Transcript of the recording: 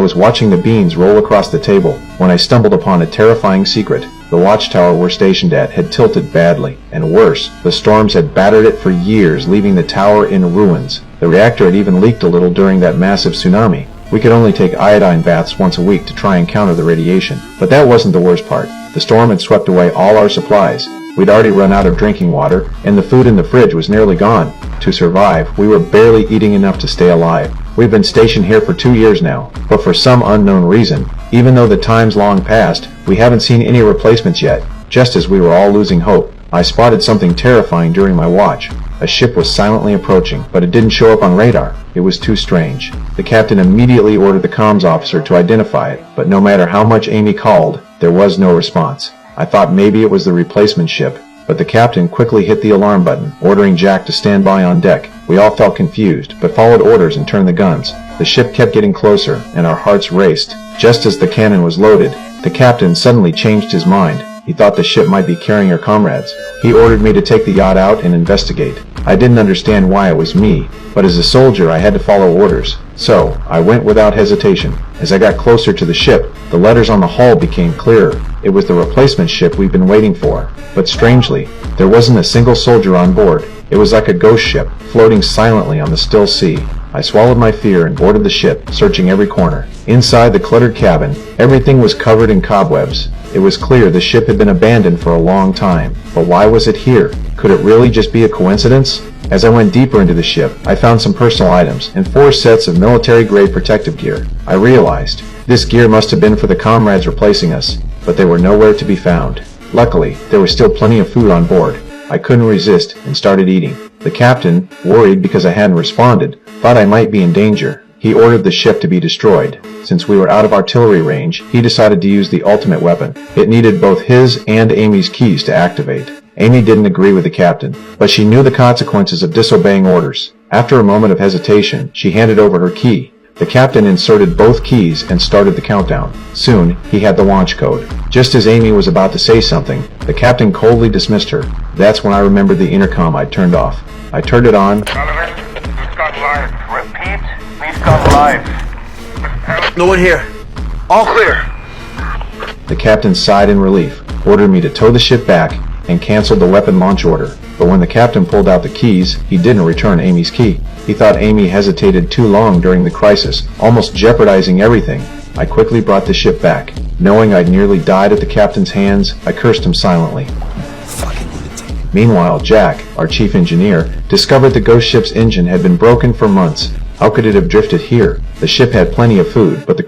was watching the beans roll across the table when I stumbled upon a terrifying secret. The watchtower we're stationed at had tilted badly, and worse, the storms had battered it for years, leaving the tower in ruins. The reactor had even leaked a little during that massive tsunami. We could only take iodine baths once a week to try and counter the radiation. But that wasn't the worst part. The storm had swept away all our supplies. We'd already run out of drinking water, and the food in the fridge was nearly gone. To survive, we were barely eating enough to stay alive. We've been stationed here for 2 years now, but for some unknown reason, even though the time's long past, we haven't seen any replacements yet. Just as we were all losing hope, I spotted something terrifying during my watch. A ship was silently approaching, but it didn't show up on radar. It was too strange. The captain immediately ordered the comms officer to identify it, but no matter how much Amy called, there was no response. I thought maybe it was the replacement ship, but the captain quickly hit the alarm button, ordering Jack to stand by on deck. We all felt confused, but followed orders and turned the guns. The ship kept getting closer, and our hearts raced. Just as the cannon was loaded, the captain suddenly changed his mind. He thought the ship might be carrying our comrades. He ordered me to take the yacht out and investigate. I didn't understand why it was me, but as a soldier I had to follow orders. So, I went without hesitation. As I got closer to the ship, the letters on the hull became clearer. It was the replacement ship we'd been waiting for. But strangely, there wasn't a single soldier on board. It was like a ghost ship, floating silently on the still sea. I swallowed my fear and boarded the ship, searching every corner. Inside the cluttered cabin, everything was covered in cobwebs. It was clear the ship had been abandoned for a long time. But why was it here? Could it really just be a coincidence? As I went deeper into the ship, I found some personal items and 4 sets of military-grade protective gear. I realized this gear must have been for the comrades replacing us, but they were nowhere to be found. Luckily, there was still plenty of food on board. I couldn't resist and started eating. The captain, worried because I hadn't responded, thought I might be in danger. He ordered the ship to be destroyed. Since we were out of artillery range, he decided to use the ultimate weapon. It needed both his and Amy's keys to activate. Amy didn't agree with the captain, but she knew the consequences of disobeying orders. After a moment of hesitation, she handed over her key. The captain inserted both keys and started the countdown. Soon, he had the launch code. Just as Amy was about to say something, the captain coldly dismissed her. That's when I remembered the intercom I'd turned off. I turned it on. Sullivan, we've gone live. Repeat, we've gone live. No one here. All clear. The captain sighed in relief, ordered me to tow the ship back, and canceled the weapon launch order. But when the captain pulled out the keys, he didn't return Amy's key. He thought Amy hesitated too long during the crisis, almost jeopardizing everything. I quickly brought the ship back. Knowing I'd nearly died at the captain's hands, I cursed him silently. Meanwhile, Jack, our chief engineer, discovered the ghost ship's engine had been broken for months. How could it have drifted here? The ship had plenty of food, but the